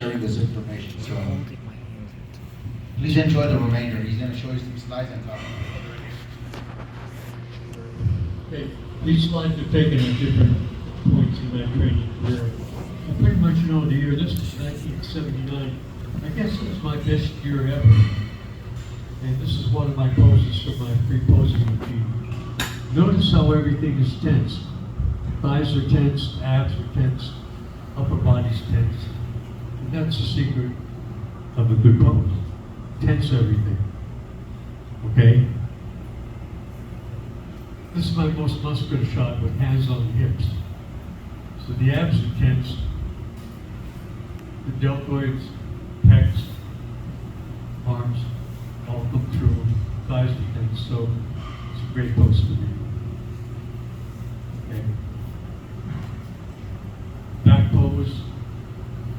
sharing this information. So please enjoy the remainder. He's going to show you some slides and talk. Okay, these slides are taken at different points in my training career. I pretty much know the year. This is 1979. I guess it was my best year ever. And this is one of my poses for my free posing routine. Notice how everything is tense. Thighs are tense, abs are tense, upper body's tense. And that's the secret of a good pose. Tense everything. Okay? This is my most muscular shot with hands on the hips. So the abs are tense, the deltoids, pecs, arms, all come through, thighs are tense, so it's a great pose for me. Okay. Back pose,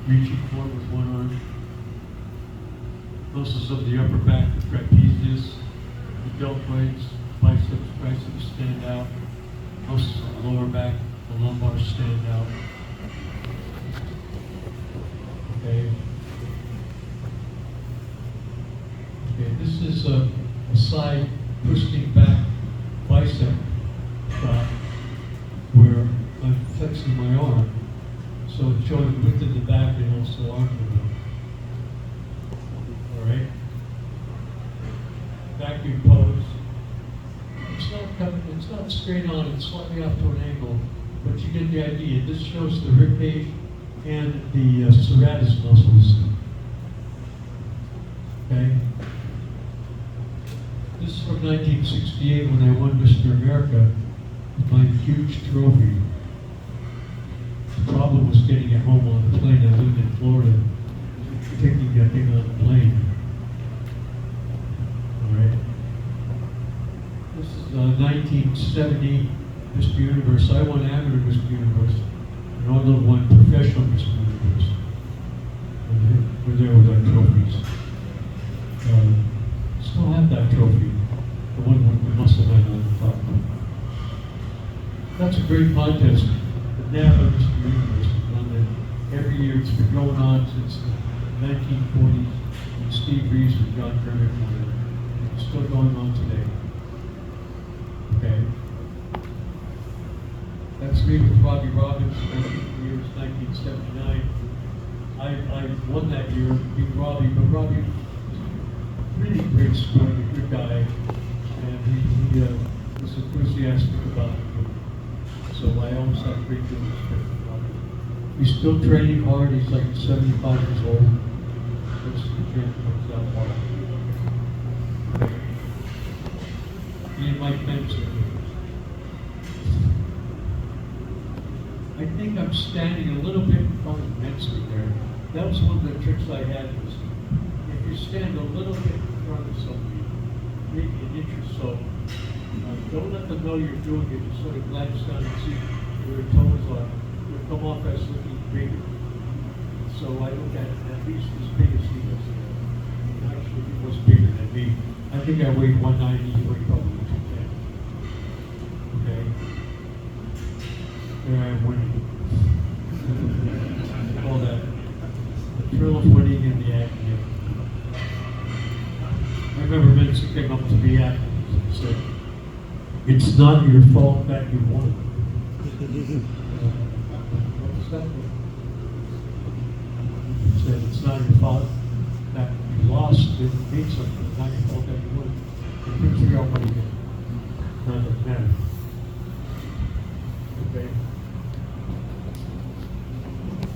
reaching forward with one arm. Muscles of the upper back, the trapezius, the deltoids, biceps, triceps stand out. Muscles of the lower back, the lumbar stand out. Okay. Okay, this is a side twisting back bicep shot where I'm flexing my arm. So it's showing width of the back and also arm movement. All right. Vacuum pose. It's not straight on, it's slightly off to an angle, but you get the idea. This shows the rib cage and the serratus muscles. Okay? This is from 1968 when I won Mr. America with my huge trophy. The problem was getting it home on the plane. I lived in Florida, taking that thing on the plane. All right. This is 1970 Mr. Universe. I won amateur Mr. Universe, and Arnold won professional Mr. Universe. And we're there with our trophies. Still have that trophy, the one with the muscle man on the top. That's a great contest. The NAVA Mr. Universe has done that every year. It's been going on since the 1940s. And Steve Reeves and John Kermit won it. It's still going on today. Okay. That's me with Robbie Robbins, 1979. I won that year, beat Robbie, but Robbie was really great sport, a good guy, and he was enthusiastic about it. So I always had a great deal of respect for Robbie. He's still training hard, he's like 75 years old. That's the gym comes out hard. Me and Mike Benson. I think I'm standing a little bit in front of Benson there. That was one of the tricks I had was if you stand a little bit in front of somebody, maybe an inch or so, don't let them know you're doing it. Just sort of glance down and see where your toes are. You'll come off as looking bigger. So I look at least as big as he was. Actually, he was bigger than me. I think I weighed 190, he weighed probably 210. Okay? There I am winning. All that. The thrill of winning and the agony. I remember Benson came up to me after and said, "It's not your fault that you won." What was that? He said, "It's not your fault that you lost, didn't mean something. It's not your fault that you won. You couldn't figure out what you did. It doesn't matter." Okay.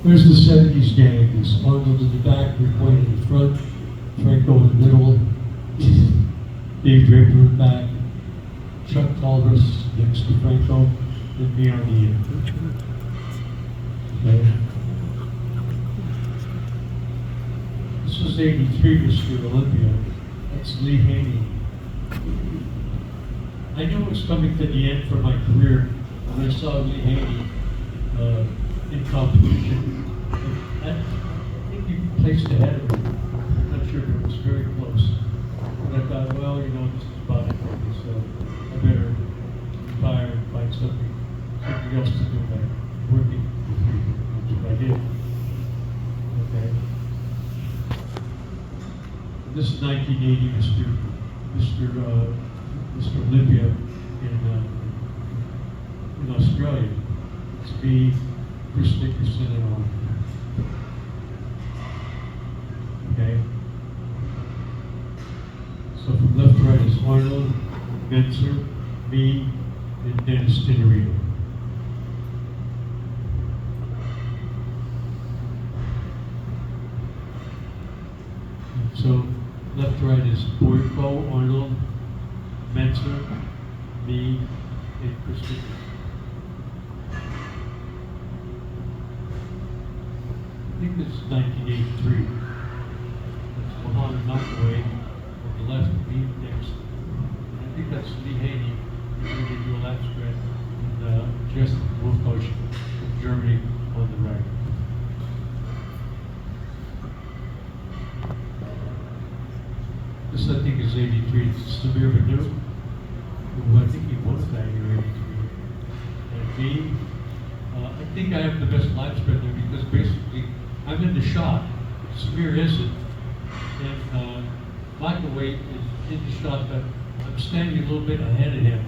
There's the 70s gang. There's Arnold in the back, Rick White in the front, Franco in the middle, Dave Draper in the back, Chuck Talbus next to Franco, and me on the end. Okay. This was 83 Mr. Olympia. That's Lee Haney. I knew it was coming to the end for my career when I saw Lee Haney in competition. I think he placed ahead of me. I'm not sure, but it was very close. But I thought, well, this is about it for me, so I better retire and find something else to do by working with people, which I did. Okay. This is 1980, Mr. Olympia in Australia. It's me, Chris Nickerson, and on. Okay. So from left to right is Arnold, Menzer, me, and Dennis Tenorito. So left to right is Boyko, Arnold, Menzer, me, and Chris Nickerson. I think this is 1983. That's Mohammed Knockaway on the left, me next. And I think that's Lee Haney, who's going to do a lap spread, and Jess Wolfcoach of Germany on the right. This I think is 83. It's Samir Badu, who I think he won that year, 83. And me, I think I have the best lap spread there because basically I'm in the shot. Samir isn't. And Michael Wade is in the shot, but I'm standing a little bit ahead of him.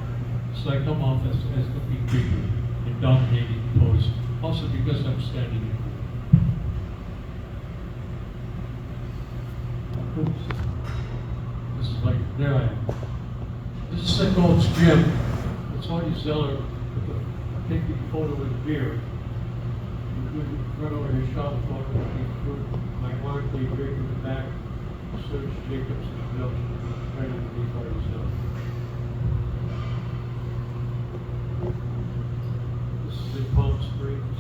So I come off as looking bigger and dominating the pose. Also because I'm standing in. Oops. This is like, there I am. This is St. Gold's Gym. It's Artie Zeller taking a photo with a beer. Run over his shot with my arm being right in the back. Serge Jacobs and Bill right underneath Artie Zeller. This is in Palm Springs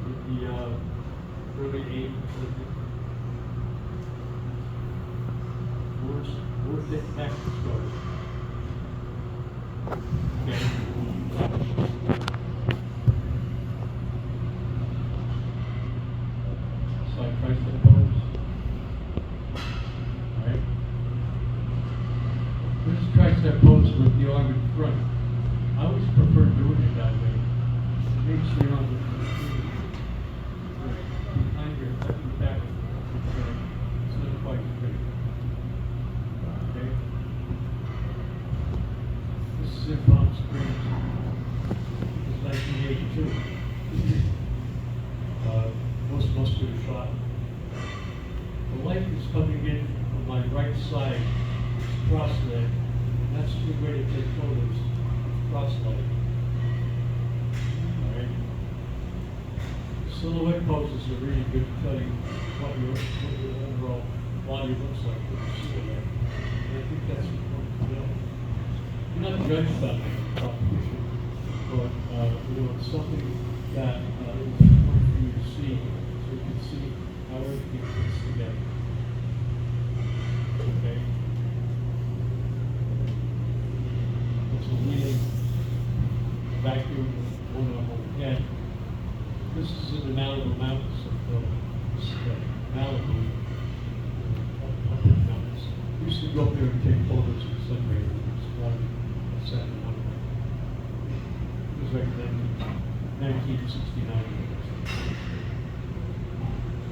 in the early 80s. We're getting back to the story. Okay. Side tricep pose. Alright. This is tricep pose with the arm in front. I always prefer doing it that way. It makes your arm behind your back. It's not quite straight. Okay. This is in Palm Springs. It's 1982. Most muscular shot. The light is coming in from my right side, cross leg. And that's a good way to take photos. Cross leg. Alright. Silhouette poses are really good to tell you what your overall body looks like with the silhouette. And I think that's important to know. You're not judged by the competition, but it's something that is important for you to see, so you can see how everything fits together. Okay? It's a leading vacuum one arm overhead. This is in the Malibu Mountains of Malibu. Up in the mountains. We used to go up there and take photos of sunrise. Saturday morning. It was like 1969.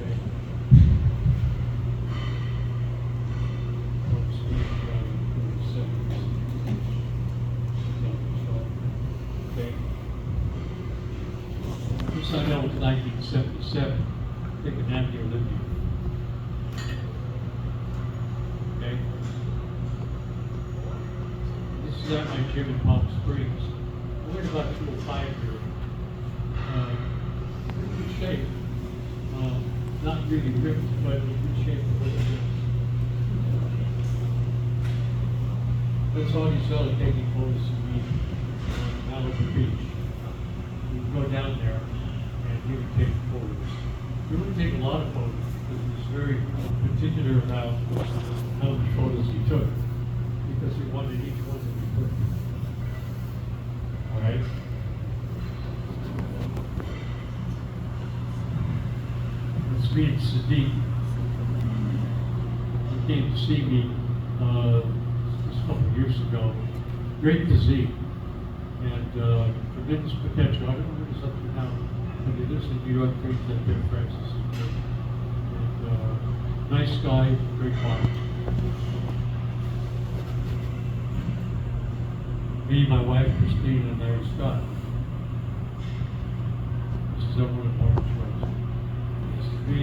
Okay. Okay. This I know was 1977. Taking that the Olympia. Okay. This is at my gym in Palm Springs. I weighed about 205 here. In good shape. Not really ripped, but in good shape for what it is. That's Artie Zeller taking photos of me on Malibu Beach. We would go down there and he would take photos. He wouldn't take a lot of photos because he was very particular about how many photos he took because he wanted each one to be perfect. Alright? It's me and Sadiq. He came to see me just a couple of years ago. Great physique and tremendous potential. I don't know what he's up to now, but he lives in New York, trains at Ben Francis. And nice guy, great body. Me, my wife Christine, and Larry Scott. This is everyone at Martin Schwartz. This is me,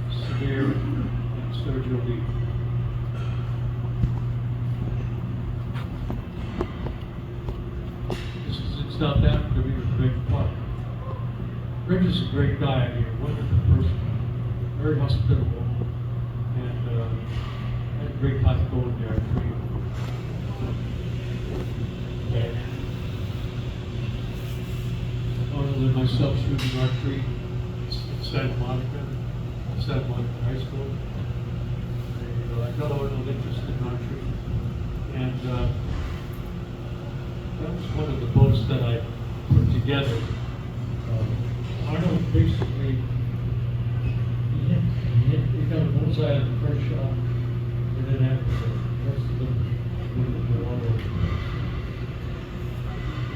Samir, and Sergio Lee. This is in South Africa. We were in Great Park. Rich is a great guy. I mean, a wonderful person, very hospitable, and had a great time going there. Okay. Arnold and myself shooting archery in Santa Monica High School. And, I got Arnold interested in archery, and that was one of the boats that I put together. Arnold basically, he got a bullseye on the first shot, and then after the rest of them were all over.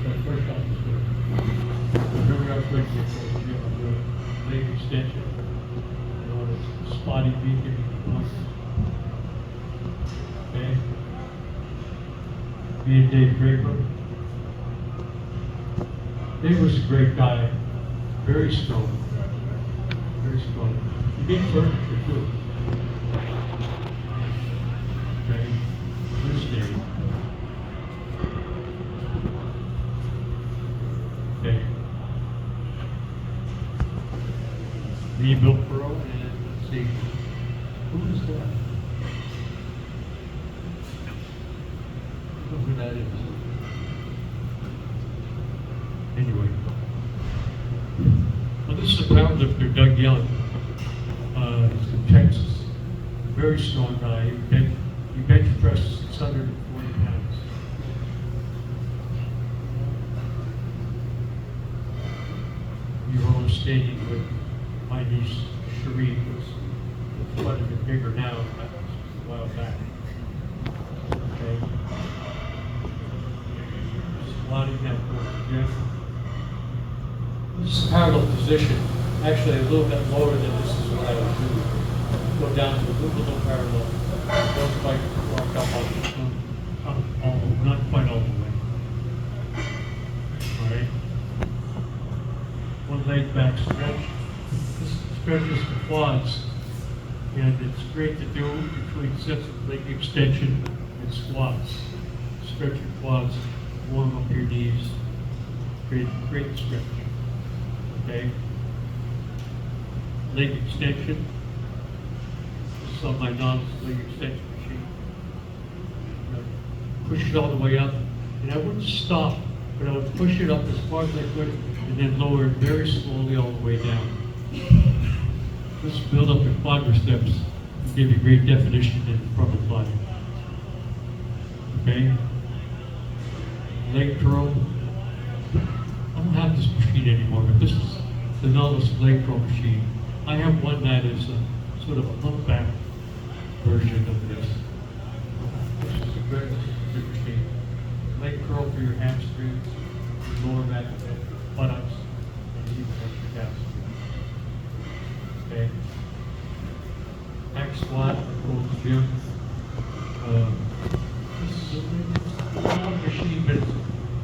That first shot was good. Remember I played the leg extension, you know, the spotty beat giving the point. Okay. Me and Dave Draper. Dave was a great guy. Very strong. Very strong. He made furniture too. Okay. Here's Dave. Okay. Me, Bill Furrow, and let's see. Who is that? I don't know who that is. Anyway. Well, this is a powerlifter, Doug Young. He's from Texas. Very strong guy. He bench pressed 640 pounds. We were all skating with my niece, Cherie, who's quite a bit bigger now. That was a while back. Okay. Squatting that for the gym. This is a parallel position, actually a little bit lower than this is what I would do. Go down to a little parallel. Don't quite walk up not quite all the way. All right. One leg back stretch. This stretches the quads, and it's great to do between sets of leg extension and squats. Stretch your quads, warm up your knees. Great stretch. Okay. Leg extension. This is on my novice leg extension machine. Push it all the way up, and I wouldn't stop, but I would push it up as far as I could, and then lower it very slowly all the way down. This build up your quadriceps will give you great definition in the front of the body. Okay. Leg curl. I don't have this machine anymore, but this is the novice leg curl machine. I have one that is sort of a humpback version of this. This is a good machine. Leg curl for your hamstrings, your lower back, buttocks, and even your calves. Okay. Back squat, go to the gym. This is a long machine, but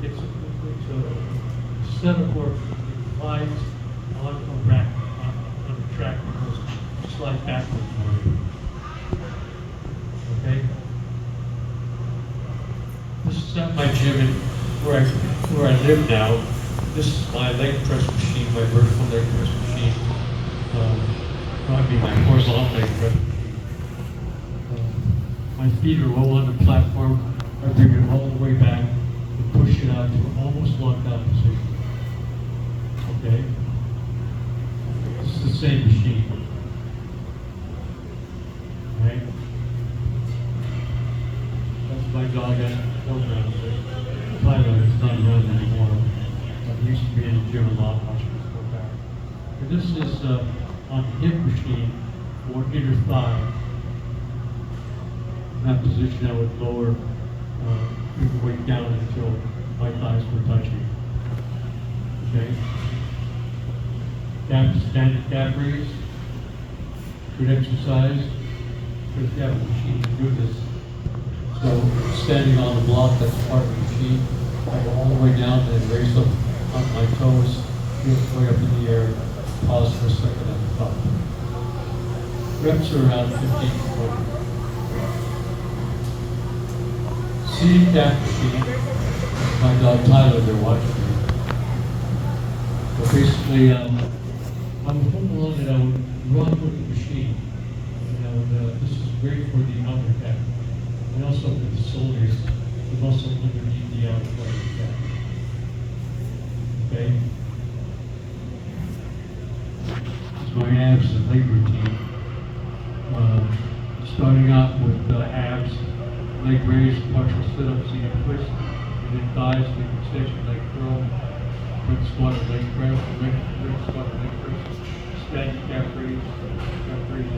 it's a set of work. It glides on a rack, on the track, and goes slide backwards for you. Okay? This is at my gym where I live now. This is my leg press machine, my vertical leg press machine. My horizontal leg press machine. My feet are all on the platform. I bring it all the way back and push it out to almost locked out position. Okay? This is the same machine. Right? That's my dog at around. Tyler is not around anymore. But he used to be in the gym a lot watching us go back. And this is on the hip machine for inner thigh. In that position, I would lower the weight down until my thighs were touching. Okay? Standing calf raise. Good exercise. Because you have a machine to do this. So standing on the block, that's part of the machine. I go all the way down and raise up on my toes, feel way up in the air, pause for a second and up. Reps are around 15 to 20. Seated cat machine. My dog Tyler, they're watching me. So basically, I would hold on and I would run with the machine. And I would, this is great for the outer cat. And also for the shoulders, the muscle underneath the outer part of the cat. Okay? It's my abs and leg routine. Starting out with abs, leg raise, partial sit-up, seated twist, and then thighs, leg extension, leg curl, front squat, leg press, leg squat, leg press, static calf raise, leg press,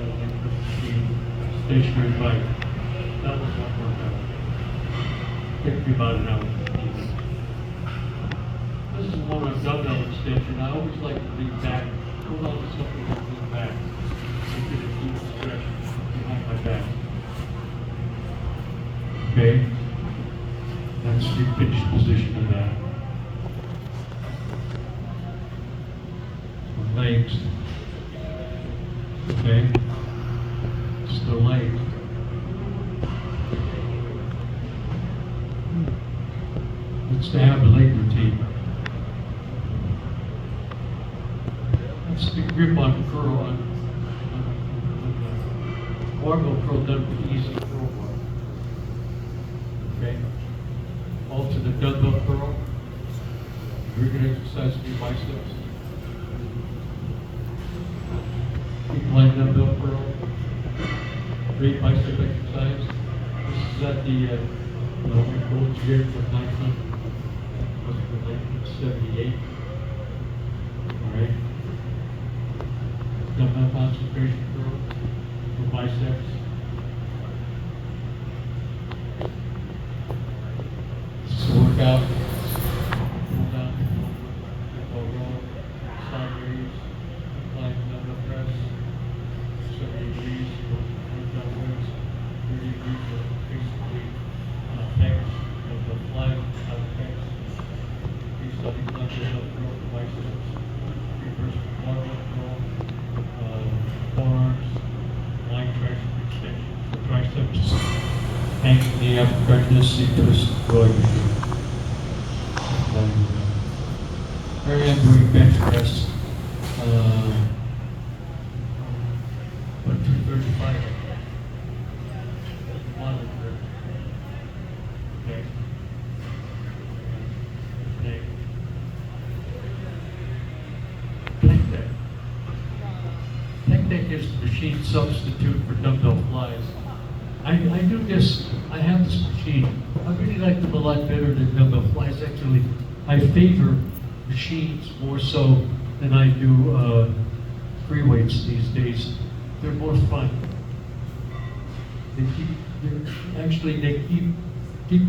stationary bike. That was one workout. Took me about an hour. This is more of a dumbbell extension. I always like to lean back, hold on to something and lean back. I get a deep stretch behind my back. Okay? That's the finished position of that. So legs. Okay? It's the legs. It's to have a leg routine. That's the grip on curl on barbell curl done with easy curl bar. Okay? Alternate dumbbell curl. You're going to exercise your biceps. Incline dumbbell curl. Great bicep exercise. This is at the old gym for 1978. All right. Dumbbell concentration curl for biceps. This is a workout. Pull down, pull row, side raise, incline dumbbell press, 70 degrees, pull down rows, 30 degrees of basically pecs, dumbbell fly, out pecs, incline dumbbell curl for biceps, reverse barbell curl, forearms, line tricep extension, triceps, hanging knee up, practice, twist, rowing machine. Here I am doing bench press, about 235. Monitor. Okay. Okay. Plank deck. Plank deck is the machine substitute for dumbbell flies. I do this, I have this machine. I really like them a lot better than dumbbell flies. Actually, I favor machines more so than I do free weights these days. They're more fun. They keep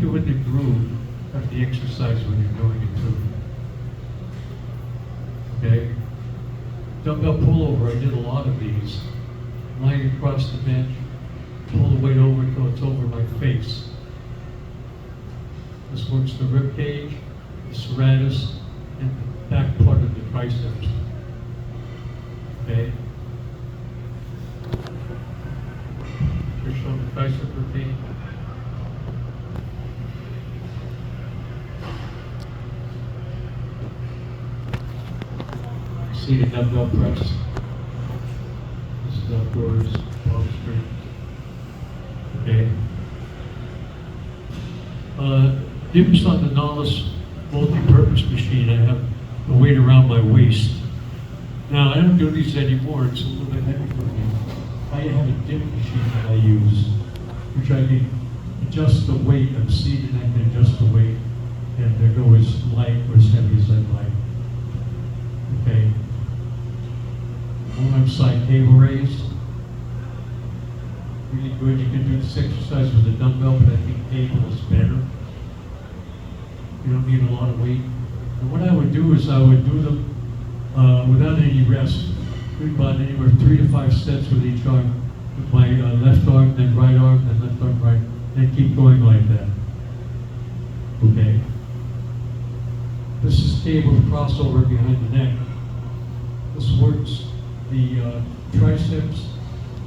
you in the groove of the exercise when you're doing it too. Okay? Dumbbell pullover, I did a lot of these. Lying across the bench, pull the weight over until it's over my face. This works the rib cage, the serratus, and the back part of the triceps. Okay? Just show the tricep routine. Seated dumbbell press. This is outdoors, 12 strength. Okay. Dips on the Nautilus multi-purpose machine. I have the weight around my waist. Now I don't do these anymore. It's a little bit heavy for me. I have a dip machine that I use, which I can adjust the weight. I'm seated. I can adjust the weight, and they go as light or as heavy as I'd like. Okay. One side cable raise. Really good. You can do this exercise with a dumbbell, but I think cable is better. You don't need a lot of weight. And what I would do is I would do them without any rest. About anywhere 3 to 5 sets with each arm. With my left arm, then right arm, then left arm, right, and keep going like that. Okay. stable crossover behind the neck. This works the triceps,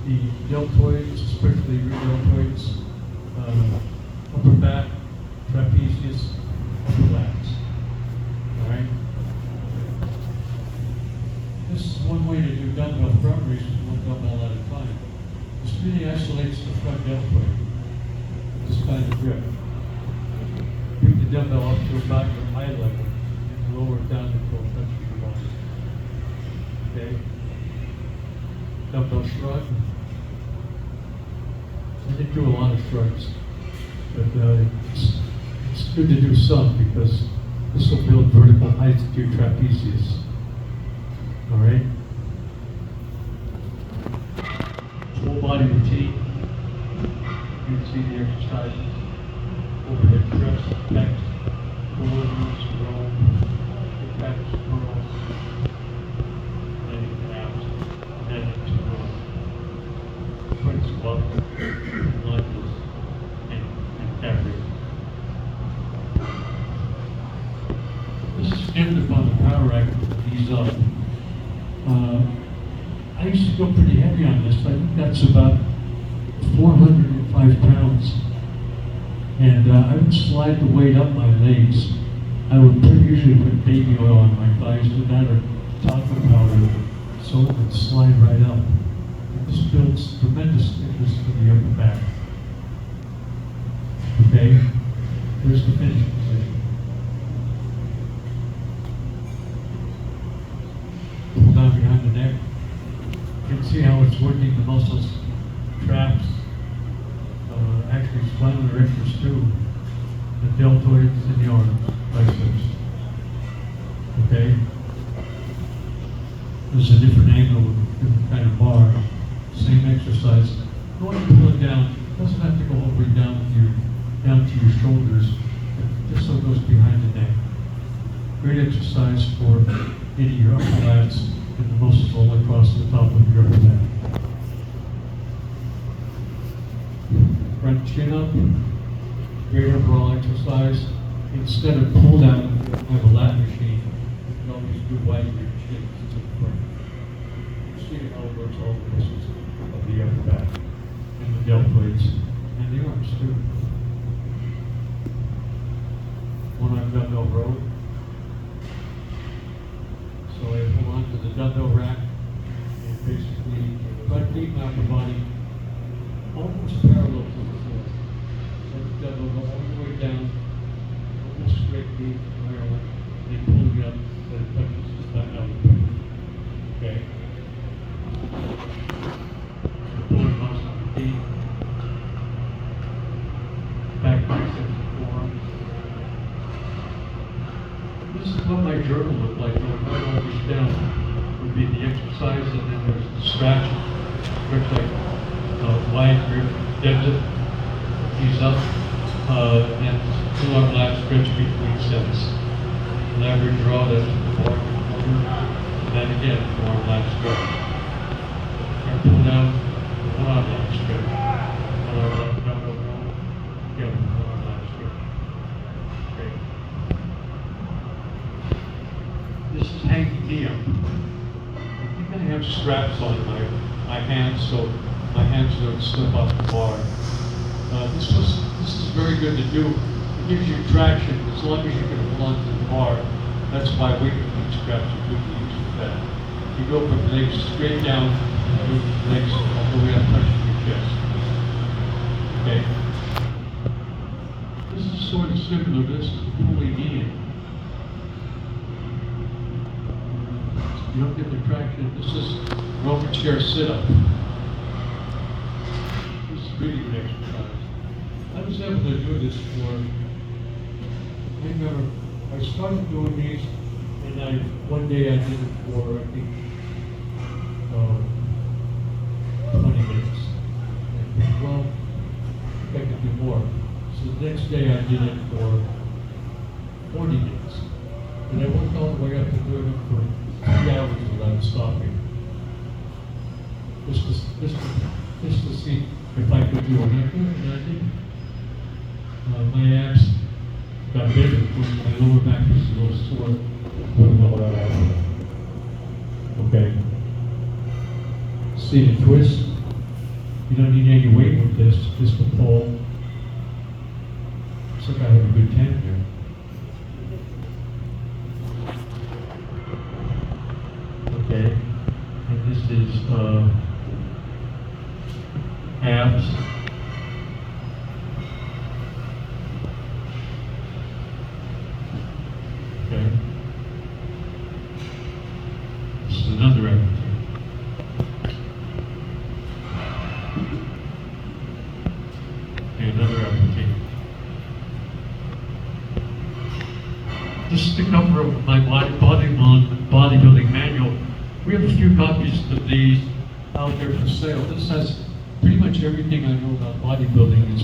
the deltoids, especially rear deltoids, upper back, trapezius, upper lats. All right? This is one way to do dumbbell front raises, one dumbbell at a time. This really isolates the front deltoid. This kind of grip. Bring the dumbbell up to about your eye level and lower it down until it touches your body. Okay? Dumbbell shrug. I didn't do a lot of shrugs, but it's good to do some because this will build vertical height to your trapezius. All right? Full body routine. You can see the exercises. Overhead press, pecs, forwards, row, pecs, curls, landing calves, and into row. Front squat, lunges, and calf raises. This is standard upon the power rack with these up. I used to go pretty heavy on this. I think that's about 405 pounds. And I would slide the weight up my legs. I would usually put baby oil on my thighs with that or talcum powder so it would slide right up. And this builds tremendous stiffness to the upper back. Okay? There's the finish position. Pull down behind the neck. You can see how it's working the muscles, traps, actually spinal erectors too, the deltoids and the arms, biceps. Okay? There's a different angle, different kind of bar. Same exercise. Go ahead and pull it down. It doesn't have to go all the way down to your shoulders, just so it goes behind the neck. Great exercise for getting your upper lats and the muscles all across the top of your upper back. Front chin up, great overall exercise. Instead of pull down, you have a lat machine. You can always do wide your chin to the front. You see how it works all the muscles of the upper back and the deltoids and the arms too. One arm dumbbell row. So I hold on to the dumbbell rack and basically front feet and upper body almost parallel to the floor. Let the dumbbell go all the way down, almost straight knee, parallel, and then pulling it up so it touches the back out of the back. Okay? Pulling muscle on the knee, back biceps, forearms. This is what my journal looked like. I would write all this down. Would be the exercise, and then there's the stretch. Looks like wide grip, deadlift, knees up, and two arm lat stretch between sets. Leverage draw, that's the bar, and then again, four arm lat stretch. And pull down, one arm lat stretch. One arm lat dumbbell row, again, one arm lat stretch. Great. This is hanging knee up. I think I have straps on my hands, so my hands don't slip off the bar. This is very good to do. It gives you traction as long as you can hold on to the bar. That's why weightlifting straps are good to use for that. You go from legs straight down, move legs all the way up touching your chest. Okay. This is sort of similar. This is pulling in. You don't get the traction. This is Roman chair sit-up. This is really good exercise. I was able to do this for, I remember, I started doing these, and one day I did it for, I think, 20 minutes. And, well, I think I could do more. So the next day I did it for 40 minutes. And I worked all the way up to doing it for 3 hours without stopping. Just to see if I could do it. And I did. My abs got bigger, my lower back was a little sore. Doing all that effort. Okay. See the twist? You don't need any weight with this, just a pull. Looks like I have a good tan here. Okay. And this is abs. Okay. This is another repetition. And another repetition. This is the cover of my bodybuilding manual. We have a few copies of these out there for sale. This has pretty much everything I know about bodybuilding. It's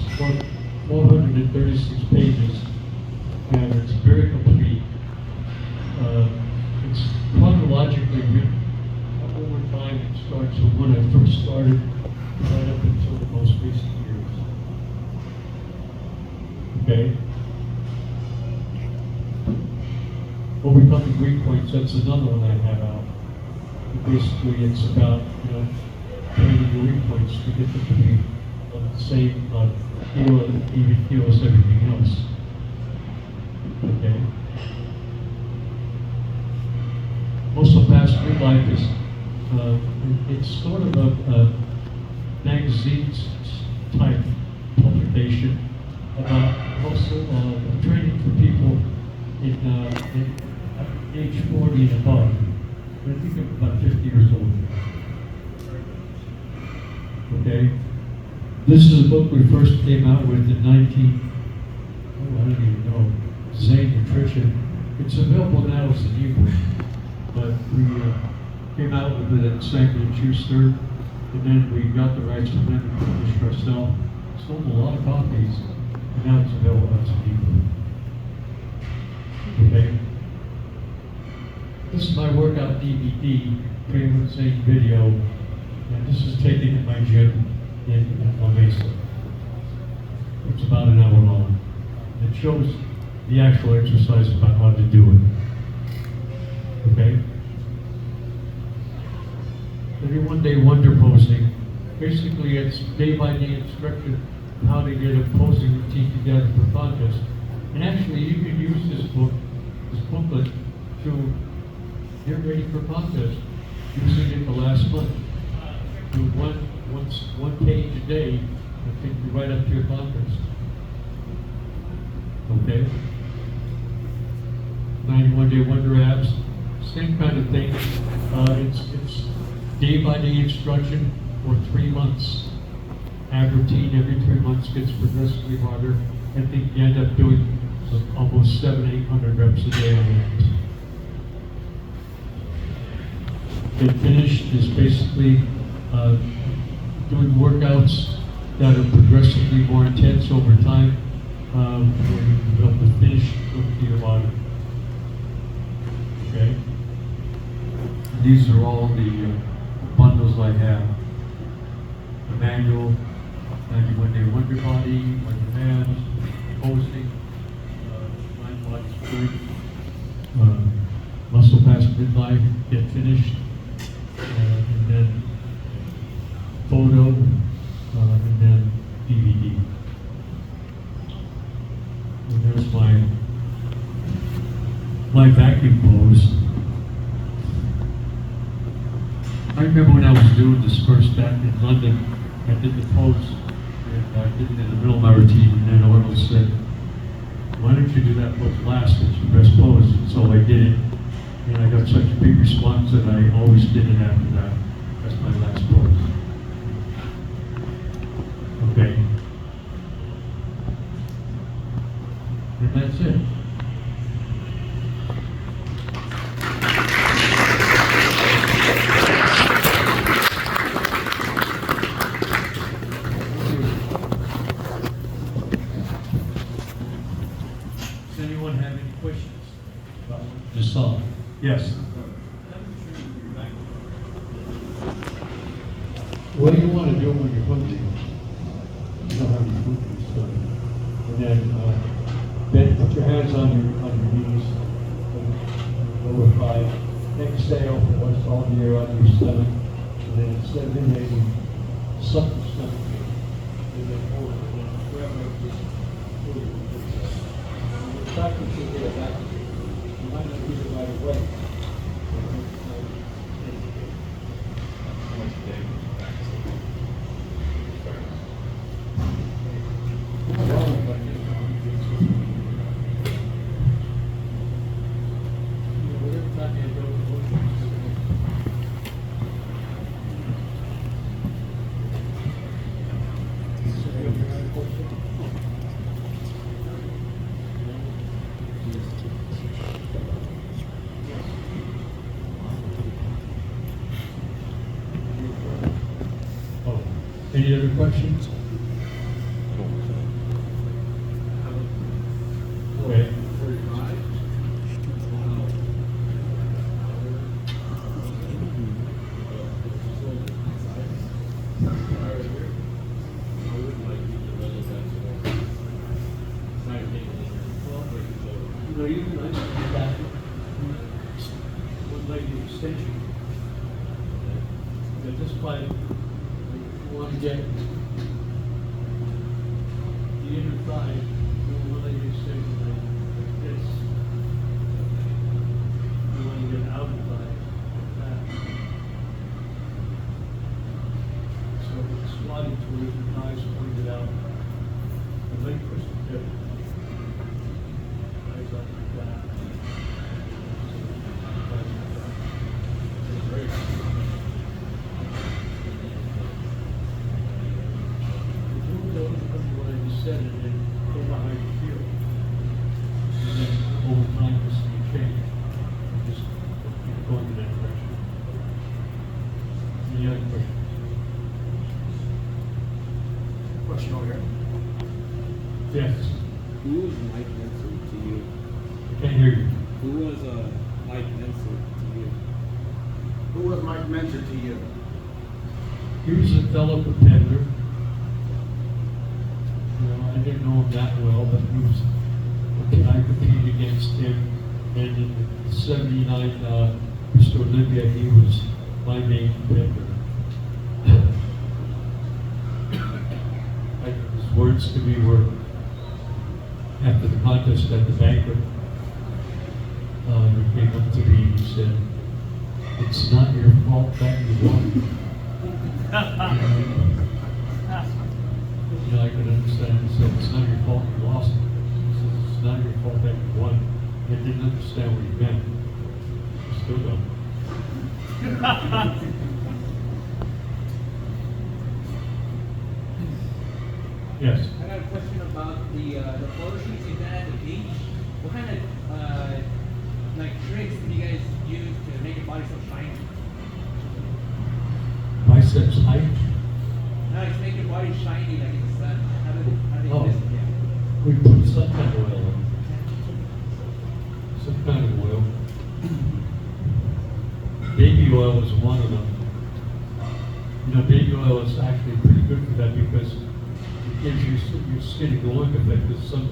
436 pages, and it's very complete. It's chronologically written over time. It starts from when I first started right up until the most recent years. Okay? Overcoming weak points, that's another one I have out. Basically, it's about, training your weak points to get them to be on the same even keel as everything else. Okay? Muscle Past Midlife is, it's sort of a magazine type publication about muscle training for people in age 40 and above. I think I'm about 50 years old. Okay? This is a book we first came out with in I don't even know, Zane Nutrition. It's available now as an ebook, but we came out with it at Samuel Schuster, and then we got the rights to them and published ourselves. Sold a lot of copies, and now it's available as an ebook. Okay? This is my workout DVD, Training with Zane video, and this is taken at my gym in La Mesa. It's about an hour long. It shows the actual exercise about how to do it. Okay? 31-day wonder posing. Basically, it's day-by-day instruction on how to get a posing routine together for contest. And actually, you can use this booklet to get ready for contest, using it the last month. Do one page a day, and take you right up to your contest. Okay? 91-day wonder abs, same kind of thing. It's day-by-day instruction for 3 months. Ab routine every 3 months gets progressively harder. I think you end up doing almost 700-800 reps a day on abs. Get finished is basically doing workouts that are progressively more intense over time, where you develop the finish look to your body. Okay? These are all the bundles I have. The manual, 91-day Wonder Body, Wonder Abs, posing, Mind Body Sport, Muscle Past Midlife, Get Finished, and then photo, and then DVD. And there's my vacuum pose. I remember when I was doing this first back in London, I did the pose, and I did it in the middle of my routine, and then Arnold said, why don't you do that pose last? It's your best pose. So I did it, and I got such a big response that I always did it after that. That's my last pose. Okay. And that's it. Does anyone have any questions about what you just saw? Yes. What do you want to do when you're punching? You don't have any punching stuff. And then put your hands on your knees. stale for what's all year on your stomach, and then instead of inhaling, suck the stomach in, and then hold it, and then grab it up this food. And the doctor should get it back to you. You might not get it right away. Any other questions? Go ahead. No, you can do that. One leg extension. At this point, you want to get the inner thigh, one leg extension like this. You want to get out of the thigh like that. So it's squatting towards the thighs pointed out. The leg push the hip. Eyes up like that. Great. Set it and go behind the field. And then over time this will change. Just keep going in that direction. Any other questions? Question over here. Yes. Who was Mike Menser to you? I can't hear you. Who was Mike Menser to you? Who was Mike Mentor to you? He was a fellow competitor. I didn't know him that well, but he was, I competed against him, and in the 79 Mr. Olympia, he was my main competitor. His words to me were, after the contest at the banquet, he came up to me and he said, "It's not your fault that you won." I could understand. He said, "It's not your fault you lost." He said, "It's not your fault that you won." I didn't understand what he meant. Still don't. Yes. I got a question about the photo shoots you had at the beach. What kind of like tricks do you guys use to make your body so shiny? Biceps height. No, to make your body shiny like in the sun. How do they Oh. do this? Yeah. We put some kind of oil in. Some kind of oil. Baby oil is one of them. You know, baby oil is actually pretty good for that because it gives your skin a glowing effect because some of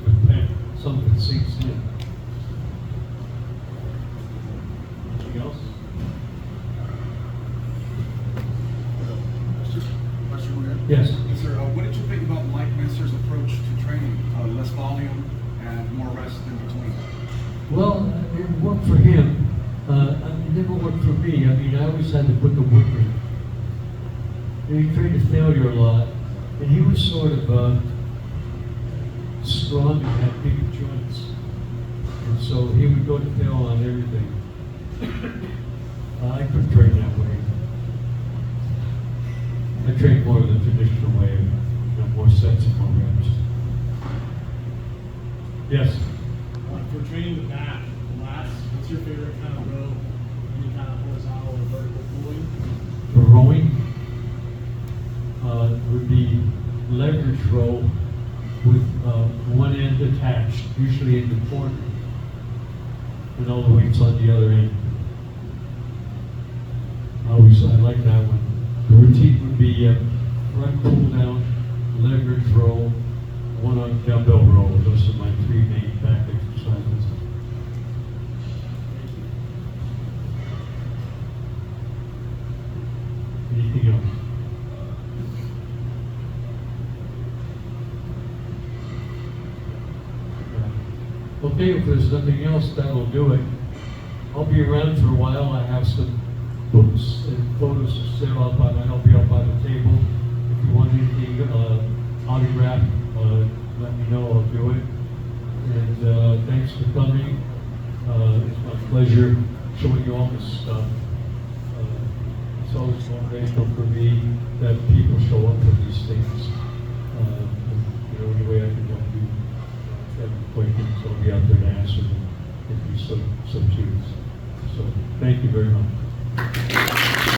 it sinks in. Anything else? Question over here. Yes. Sir, what did you think about Mike Menser's approach to training? Less volume and more rest in between? Well, it worked for him. It never worked for me. I mean, I always had to put the work in. And he trained to failure a lot. And he was sort of strong and had big joints. And so he would go to fail on everything. I couldn't train that way. I trained more the traditional way, more sets and more reps. Yes? For training the back, lats, what's your favorite kind of row? Any kind of horizontal or vertical pulling? For rowing, would be leverage row with one end attached, usually in the corner, and all the weights on the other end. I like that one. The routine would be front pull down, leverage row, one on dumbbell row. Those are my three main back exercises. Okay, if there's nothing else, that'll do it. I'll be around for a while. I have some books and photos to set up on. I'll be up on the table. If you want anything autographed, let me know. I'll do it. And thanks for coming. It's my pleasure showing you all this stuff. It's always motivational for me that people show up for these things. The only way I can help you have questions, I'll be out there to answer them if you so choose. So thank you very much.